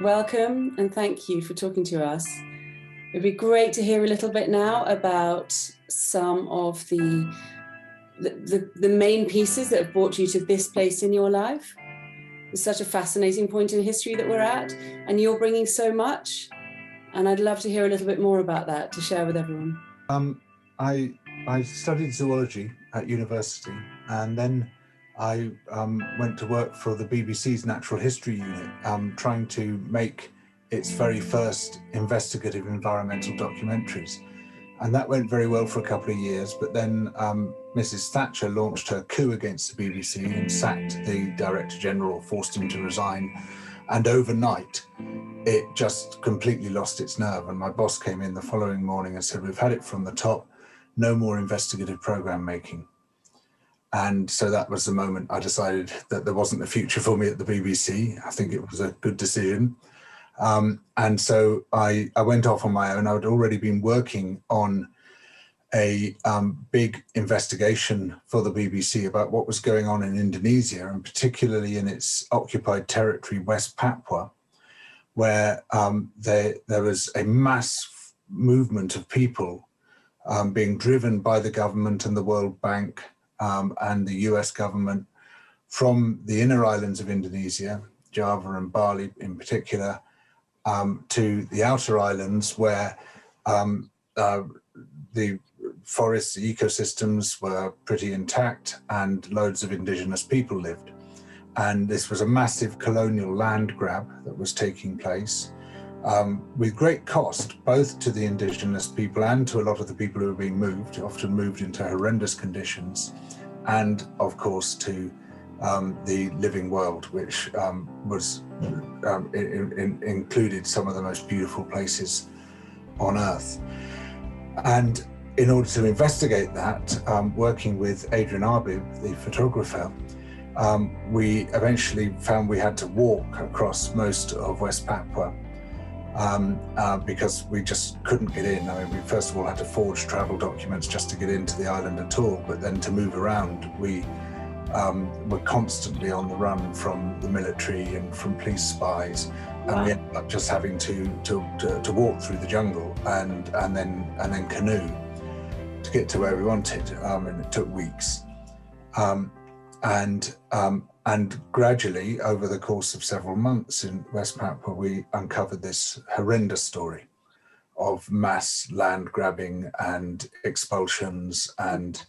Welcome and thank you for talking to us. It'd be great to hear a little bit now about some of the main pieces that have brought you to this place in your life. It's such a fascinating point in history that we're at, and you're bringing so much. And I'd love to hear a little bit more about that to share with everyone. I studied zoology at university, and then I went to work for the BBC's Natural History Unit, trying to make its very first investigative environmental documentaries. And that went very well for a couple of years, but then Mrs. Thatcher launched her coup against the BBC and sacked the Director General, forced him to resign. And overnight, it just completely lost its nerve. And my boss came in the following morning and said, "We've had it from the top, no more investigative program making." And so that was the moment I decided that there wasn't a future for me at the BBC. I think it was a good decision. And so I went off on my own. I had already been working on a big investigation for the BBC about what was going on in Indonesia, and particularly in its occupied territory, West Papua, where there was a mass movement of people being driven by the government and the World Bank and the US government from the inner islands of Indonesia, Java and Bali in particular, to the outer islands where the forests, the ecosystems were pretty intact and loads of indigenous people lived. And this was a massive colonial land grab that was taking place with great cost, both to the indigenous people and to a lot of the people who were being moved, often moved into horrendous conditions, and of course to the living world, which included some of the most beautiful places on Earth. And in order to investigate that, working with Adrian Arbib, the photographer, we eventually found we had to walk across most of West Papua because we just couldn't get in. I mean, we first of all had to forge travel documents just to get into the island at all, but then to move around, we were constantly on the run from the military and from police spies. Wow. And we ended up just having to walk through the jungle and then canoe to get to where we wanted, and it took weeks. And gradually, over the course of several months in West Papua, we uncovered this horrendous story of mass land grabbing and expulsions and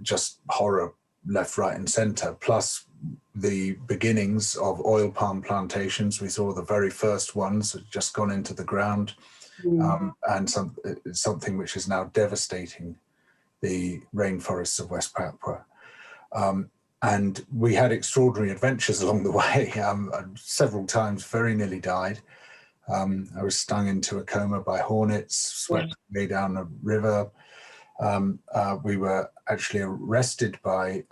just horror left, right and center, plus the beginnings of oil palm plantations. We saw the very first ones had just gone into the ground, and something which is now devastating the rainforests of West Papua. And we had extraordinary adventures along the way. Several times very nearly died. I was stung into a coma by hornets, swept way down a river. We were actually arrested by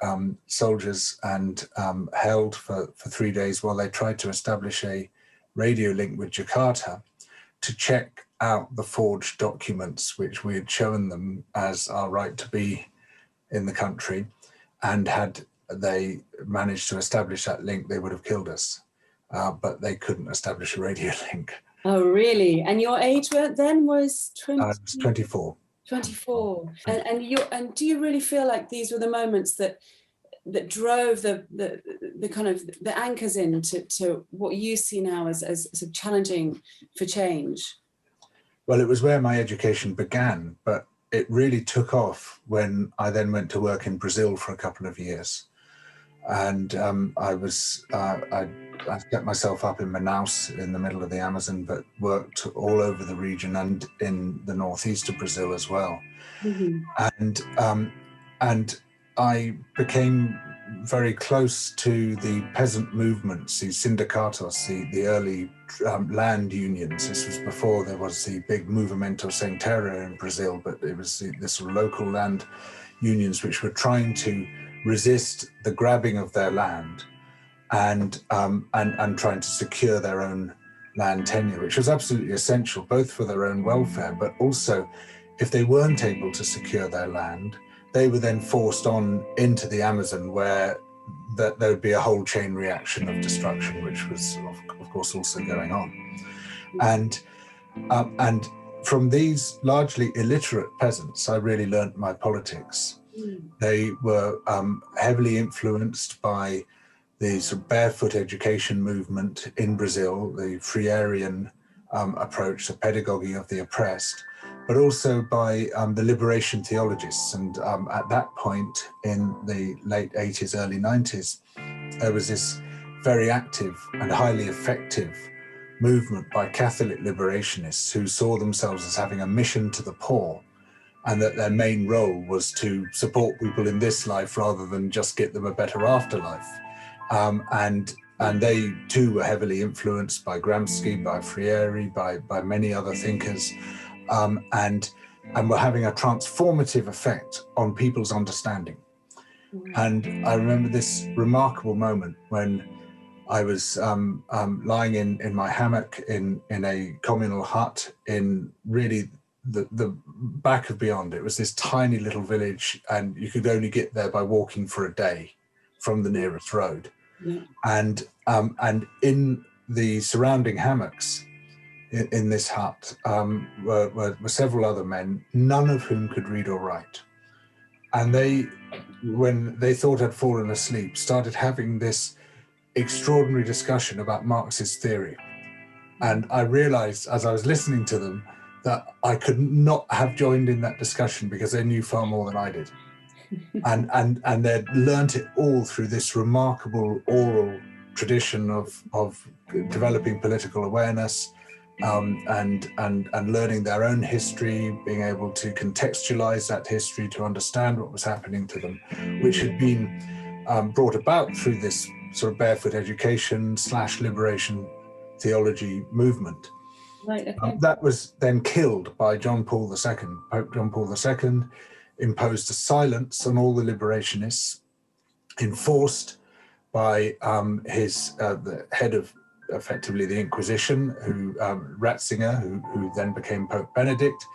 soldiers and held for 3 days while they tried to establish a radio link with Jakarta to check out the forged documents which we had shown them as our right to be in the country, and had they managed to establish that link, they would have killed us, but they couldn't establish a radio link. Oh, really? And your age then was 20? I was 24. 24. And do you really feel like these were the moments that drove the kind of the anchors into what you see now as sort of challenging for change? Well, it was where my education began, but it really took off when I then went to work in Brazil for a couple of years. And I set myself up in Manaus in the middle of the Amazon, but worked all over the region and in the northeast of Brazil as well. Mm-hmm. And I became very close to the peasant movements, the sindicatos, the early land unions. This was before there was the big Movimento Sem Terra in Brazil, but it was the sort of local land unions which were trying to resist the grabbing of their land and trying to secure their own land tenure, which was absolutely essential both for their own welfare, but also if they weren't able to secure their land, they were then forced on into the Amazon, where there would be a whole chain reaction of destruction, which was of course also going on. And from these largely illiterate peasants, I really learnt my politics. They were heavily influenced by the sort of barefoot education movement in Brazil, the Freirean approach, the pedagogy of the oppressed, but also by the liberation theologists. And at that point in the late 80s, early 90s, there was this very active and highly effective movement by Catholic liberationists who saw themselves as having a mission to the poor, and that their main role was to support people in this life rather than just get them a better afterlife. And they too were heavily influenced by Gramsci, by Freire, by many other thinkers, and were having a transformative effect on people's understanding. And I remember this remarkable moment when I was lying in my hammock in a communal hut in really the back of beyond. It was this tiny little village, and you could only get there by walking for a day from the nearest road. Yeah. And in the surrounding hammocks in this hut were several other men, none of whom could read or write. And they, when they thought I'd fallen asleep, started having this extraordinary discussion about Marxist theory. And I realized as I was listening to them that I could not have joined in that discussion because they knew far more than I did. And they'd learnt it all through this remarkable oral tradition of developing political awareness, and learning their own history, being able to contextualize that history to understand what was happening to them, which had been brought about through this sort of barefoot education / liberation theology movement. Right, okay. That was then killed by John Paul II. Pope John Paul II imposed a silence on all the liberationists, enforced by the head of effectively the Inquisition, Ratzinger, who then became Pope Benedict.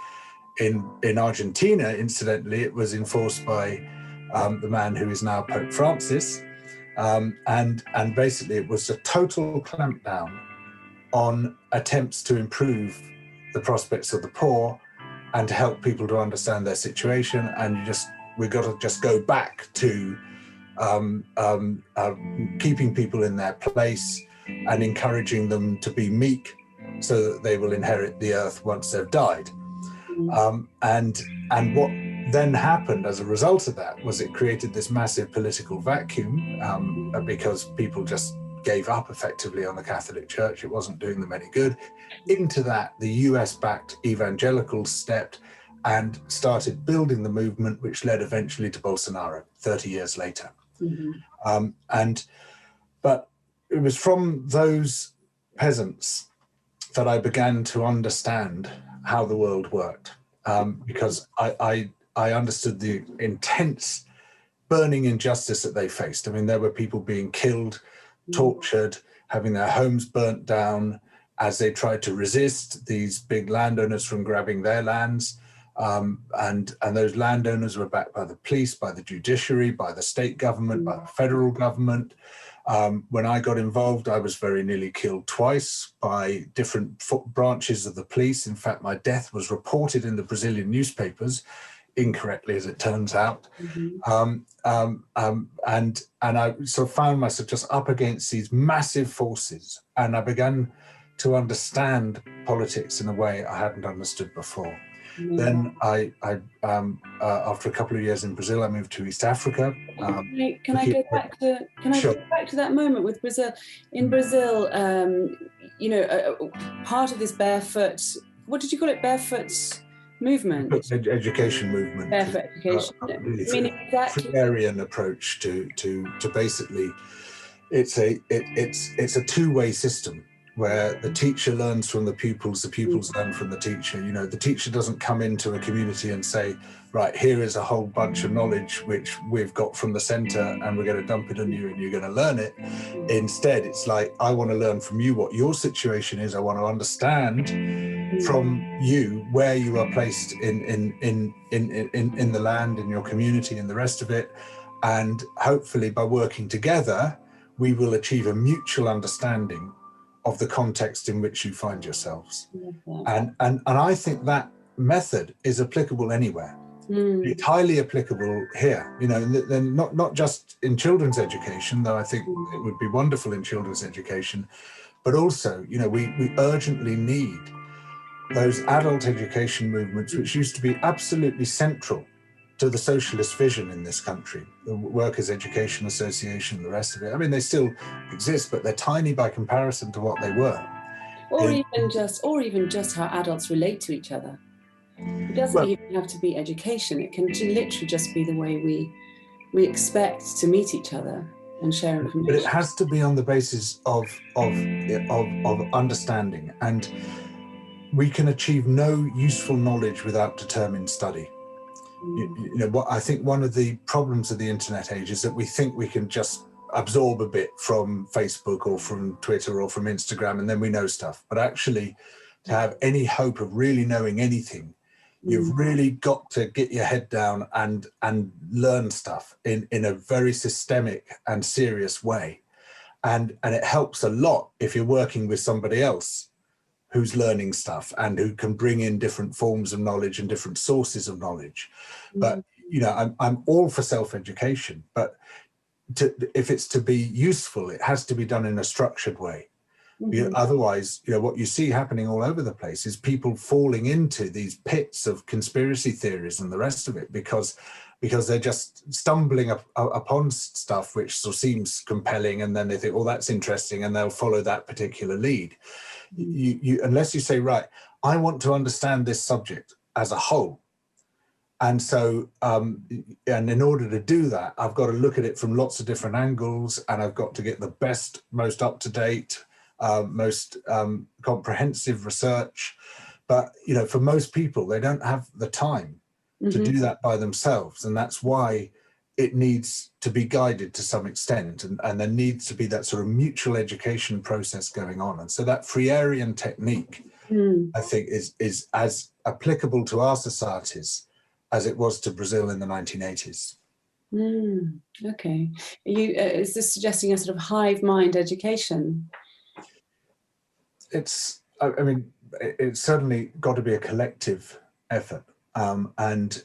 In Argentina, incidentally, it was enforced by the man who is now Pope Francis. And basically it was a total clampdown on attempts to improve the prospects of the poor and to help people to understand their situation. And we've got to just go back to keeping people in their place and encouraging them to be meek so that they will inherit the earth once they've died. And what then happened as a result of that was it created this massive political vacuum, because people just gave up effectively on the Catholic Church. It wasn't doing them any good. Into that, the US-backed evangelicals stepped and started building the movement, which led eventually to Bolsonaro 30 years later. But it was from those peasants that I began to understand how the world worked, because I understood the intense burning injustice that they faced. I mean, there were people being killed, tortured, having their homes burnt down as they tried to resist these big landowners from grabbing their lands. And those landowners were backed by the police, by the judiciary, by the state government, by the federal government. When I got involved, I was very nearly killed twice by different branches of the police. In fact, my death was reported in the Brazilian newspapers, incorrectly as it turns out. And I sort of found myself just up against these massive forces, and I began to understand politics in a way I hadn't understood before. Then after a couple of years in Brazil, I moved to East Africa. Can I go back to that moment with Brazil? In Brazil, part of this barefoot, what did you call it? Barefoot movement? Education movement. Barefoot education. Exactly. Freirean approach to basically, it's a two-way system, where the teacher learns from the pupils learn from the teacher. You know, the teacher doesn't come into a community and say, right, here is a whole bunch of knowledge which we've got from the center and we're going to dump it on you and you're going to learn it. Instead, it's like, I want to learn from you what your situation is. I want to understand from you where you are placed in the land, in your community, and the rest of it. And hopefully by working together, we will achieve a mutual understanding of the context in which you find yourselves. And I think that method is applicable anywhere. It's highly applicable here, you know, then not just in children's education, though I think it would be wonderful in children's education, but also, you know, we urgently need those adult education movements, which used to be absolutely central to the socialist vision in this country, the Workers' Education Association, the rest of it. I mean, they still exist, but they're tiny by comparison to what they were. Or even just how adults relate to each other. It doesn't even have to be education. It can literally just be the way we expect to meet each other and share information. But it has to be on the basis of understanding, and we can achieve no useful knowledge without determined study. You know, what I think one of the problems of the internet age is that we think we can just absorb a bit from Facebook or from Twitter or from Instagram, and then we know stuff. But actually, to have any hope of really knowing anything, you've really got to get your head down and learn stuff in a very systemic and serious way. And it helps a lot if you're working with somebody else who's learning stuff and who can bring in different forms of knowledge and different sources of knowledge. But, you know, I'm all for self-education, but if it's to be useful, it has to be done in a structured way. Otherwise, you know, what you see happening all over the place is people falling into these pits of conspiracy theories and the rest of it because they're just stumbling upon stuff which sort of seems compelling, and then they think, oh, that's interesting, and they'll follow that particular lead. You unless you say, right, I want to understand this subject as a whole, and so and in order to do that, I've got to look at it from lots of different angles, and I've got to get the best, most up-to-date, most comprehensive research. But, you know, for most people, they don't have the time to do that by themselves. And that's why it needs to be guided to some extent. And there needs to be that sort of mutual education process going on. And so that Freirean technique, I think, is as applicable to our societies as it was to Brazil in the 1980s. Okay. Is this suggesting a sort of hive mind education? I mean, it's certainly got to be a collective effort, and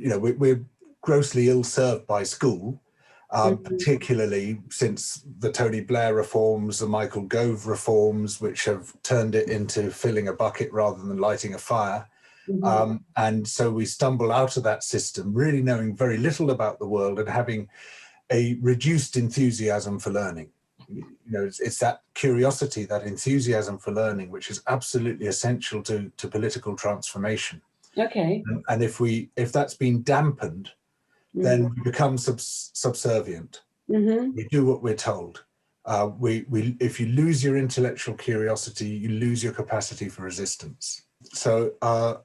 you know, we're grossly ill-served by school, particularly since the Tony Blair reforms, the Michael Gove reforms, which have turned it into filling a bucket rather than lighting a fire. And so we stumble out of that system really knowing very little about the world and having a reduced enthusiasm for learning. You know, it's that curiosity, that enthusiasm for learning, which is absolutely essential to political transformation. Okay. And if that's been dampened, then we become subservient. We do what we're told. If you lose your intellectual curiosity, you lose your capacity for resistance. So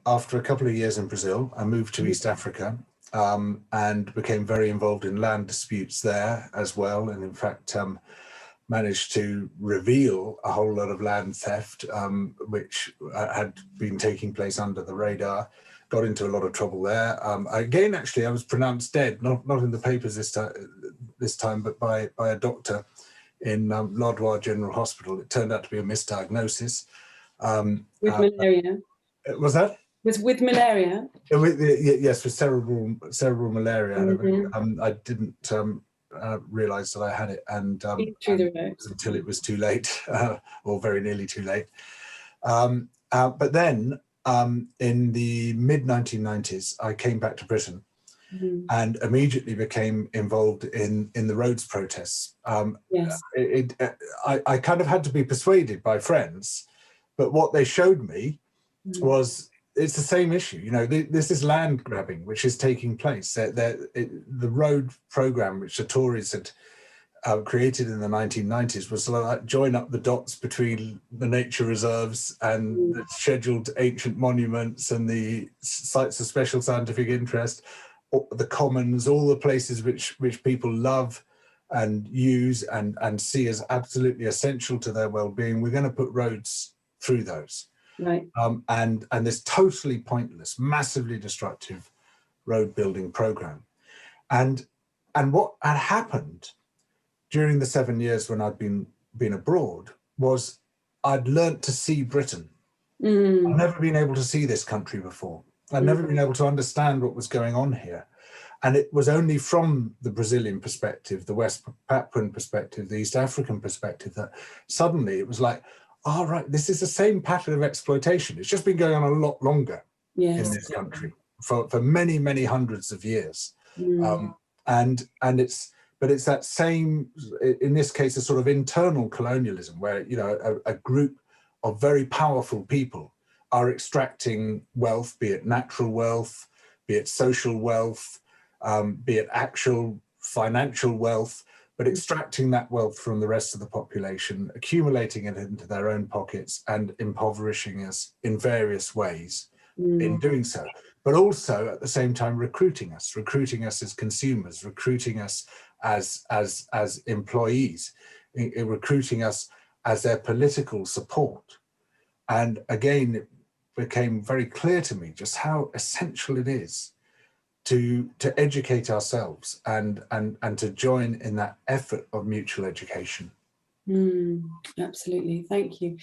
after a couple of years in Brazil, I moved to East Africa and became very involved in land disputes there as well. And in fact, managed to reveal a whole lot of land theft, which had been taking place under the radar. Got into a lot of trouble there. Again, actually, I was pronounced dead, not in the papers this time, but by a doctor in Lodwar General Hospital. It turned out to be a misdiagnosis. With malaria? Was that? With malaria? Yes, with cerebral malaria. I didn't realised that I had it, and until it was too late, or very nearly too late. But then in the mid-1990s, I came back to Britain and immediately became involved in the Rhodes protests. Yes. I kind of had to be persuaded by friends, but what they showed me was it's the same issue. You know, this is land grabbing which is taking place. The road program which the Tories had created in the 1990s was like join up the dots between the nature reserves and the scheduled ancient monuments and the sites of special scientific interest, the commons, all the places which people love and use and see as absolutely essential to their well-being. We're going to put roads through those. Right. and this totally pointless, massively destructive road building program. And what had happened during the 7 years when I'd been abroad was I'd learnt to see Britain. I'd never been able to see this country before. I'd never been able to understand what was going on here. And it was only from the Brazilian perspective, the West Papuan perspective, the East African perspective, that suddenly it was like, all right, this is the same pattern of exploitation. It's just been going on a lot longer in this country for many, many hundreds of years. And it's that same, in this case, a sort of internal colonialism where, you know, a group of very powerful people are extracting wealth, be it natural wealth, be it social wealth, be it actual financial wealth, but extracting that wealth from the rest of the population, accumulating it into their own pockets and impoverishing us in various ways in doing so. But also at the same time recruiting us as consumers, recruiting us as employees, recruiting us as their political support. And again, it became very clear to me just how essential it is to educate ourselves and to join in that effort of mutual education. Absolutely, thank you.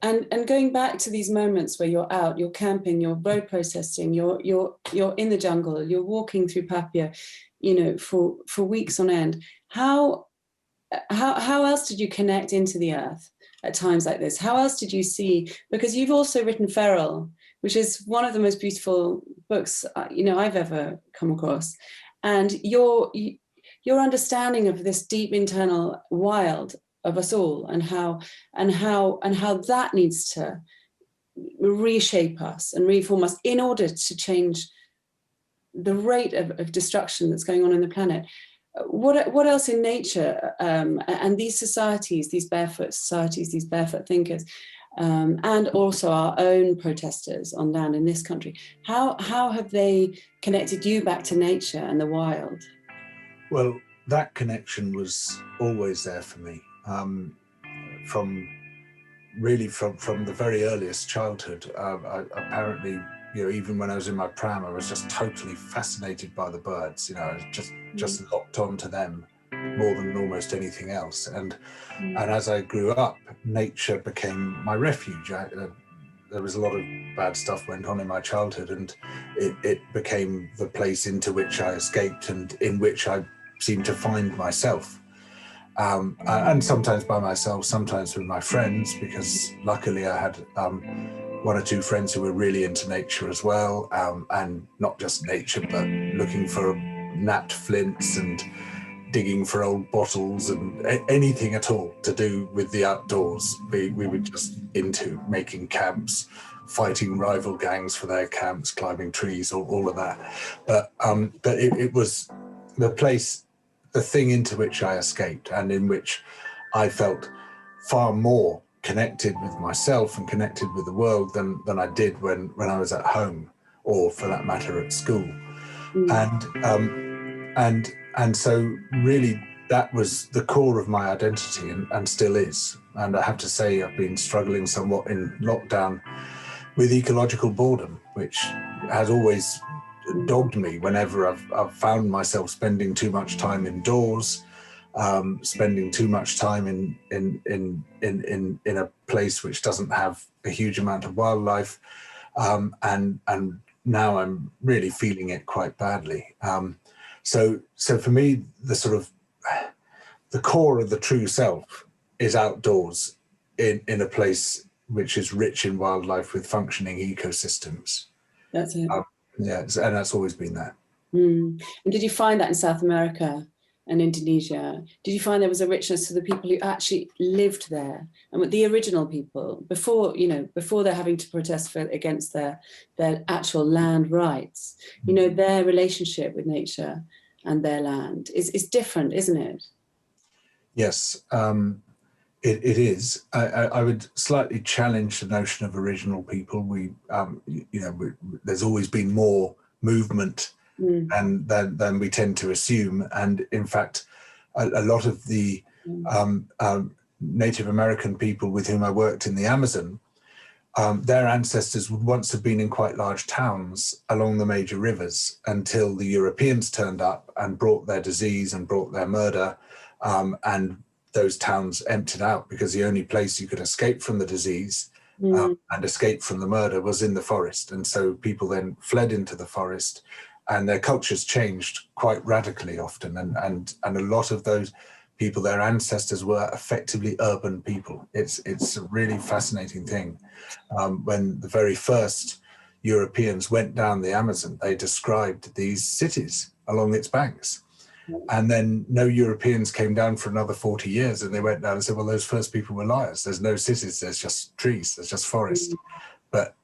And going back to these moments where you're out, you're camping, you're road processing, you're in the jungle, you're walking through Papua, you know, for weeks on end. How else did you connect into the earth at times like this? How else did you see? Because you've also written Feral, which is one of the most beautiful books, you know, I've ever come across, and your understanding of this deep internal wild of us all, and how that needs to reshape us and reform us in order to change the rate of destruction that's going on in the planet. What else in nature and these societies, these barefoot societies, these barefoot thinkers, and also our own protesters on land in this country, how have they connected you back to nature and the wild? Well, that connection was always there for me, from the very earliest childhood. Apparently, you know, even when I was in my pram, I was just totally fascinated by the birds. You know, I was just locked onto them more than almost anything else. And as I grew up, nature became my refuge. There was a lot of bad stuff went on in my childhood, and it became the place into which I escaped and in which I seemed to find myself. And sometimes by myself, sometimes with my friends, because luckily I had one or two friends who were really into nature as well, and not just nature, but looking for napped flints and digging for old bottles and anything at all to do with the outdoors. We were just into making camps, fighting rival gangs for their camps, climbing trees, all of that. But it was the place, the thing into which I escaped, and in which I felt far more connected with myself and connected with the world than I did when I was at home, or for that matter at school. And so really that was the core of my identity, and still is. And I have to say I've been struggling somewhat in lockdown with ecological boredom, which has always dogged me whenever I've found myself spending too much time indoors, spending too much time in a place which doesn't have a huge amount of wildlife, and now I'm really feeling it quite badly. So for me, the core of the true self is outdoors in a place which is rich in wildlife with functioning ecosystems. That's it. Yeah, and that's always been there. And did you find that in South America and Indonesia? Did you find there was a richness to the people who actually lived there, and with the original people before they're having to protest against their actual land rights? You know, their relationship with nature and their land is different, isn't it? Yes, it is. I would slightly challenge the notion of original people. There's always been more movement than we tend to assume, and in fact, a lot of the Native American people with whom I worked in the Amazon their ancestors would once have been in quite large towns along the major rivers until the Europeans turned up and brought their disease and brought their murder, and those towns emptied out because the only place you could escape from the disease and escape from the murder was in the forest. And so people then fled into the forest, and their cultures changed quite radically often. And a lot of those people, their ancestors were effectively urban people. It's a really fascinating thing. When the very first Europeans went down the Amazon, they described these cities along its banks. And then no Europeans came down for another 40 years, and they went down and said, well, those first people were liars. There's no cities, there's just trees, there's just forest. But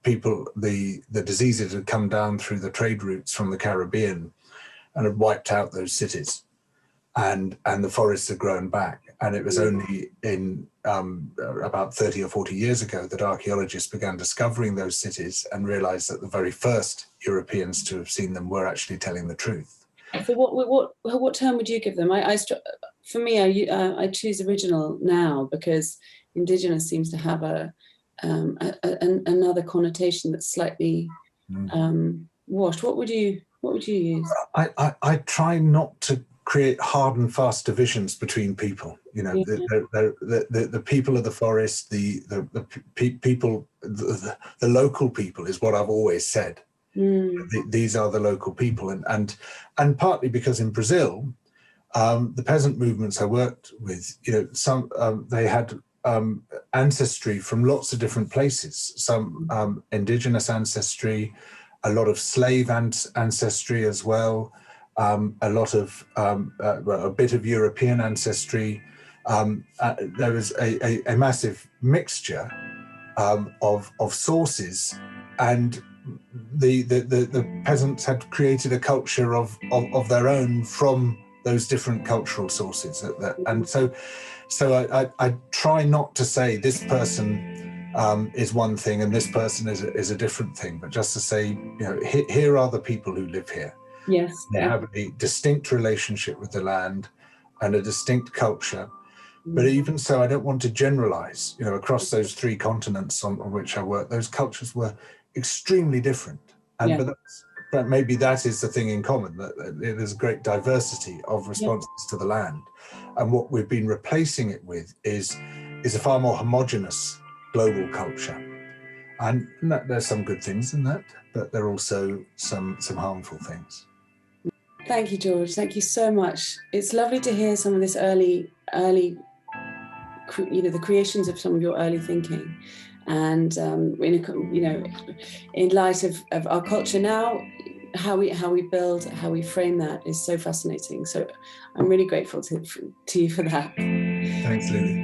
people, the diseases had come down through the trade routes from the Caribbean and had wiped out those cities. And the forests had grown back. And it was only in about 30 or 40 years ago that archaeologists began discovering those cities and realized that the very first Europeans to have seen them were actually telling the truth. So what term would you give them? For me, I choose original now because indigenous seems to have another connotation that's slightly washed. What would you use? I try not to create hard and fast divisions between people. You know, the people of the forest, the people, the local people is what I've always said. These are the local people, and partly because in Brazil, the peasant movements I worked with, you know, some they had ancestry from lots of different places. Some indigenous ancestry, a lot of slave ancestry as well. A lot of a bit of European ancestry. There was a massive mixture of sources, and the peasants had created a culture of their own from those different cultural sources. And so I try not to say this person is one thing and this person is a different thing, but just to say, you know, here are the people who live here. Yes. They have a distinct relationship with the land and a distinct culture. But even so, I don't want to generalize, you know, across those three continents on which I work, those cultures were extremely different. But maybe that is the thing in common, that there's a great diversity of responses to the land. And what we've been replacing it with is a far more homogenous global culture. And there's some good things in that, but there are also some harmful things. Thank you, George. Thank you so much. It's lovely to hear some of this early, you know, the creations of some of your early thinking, and you know, in light of our culture now, how we build, how we frame that is so fascinating. So I'm really grateful to you for that. Thanks, Lily.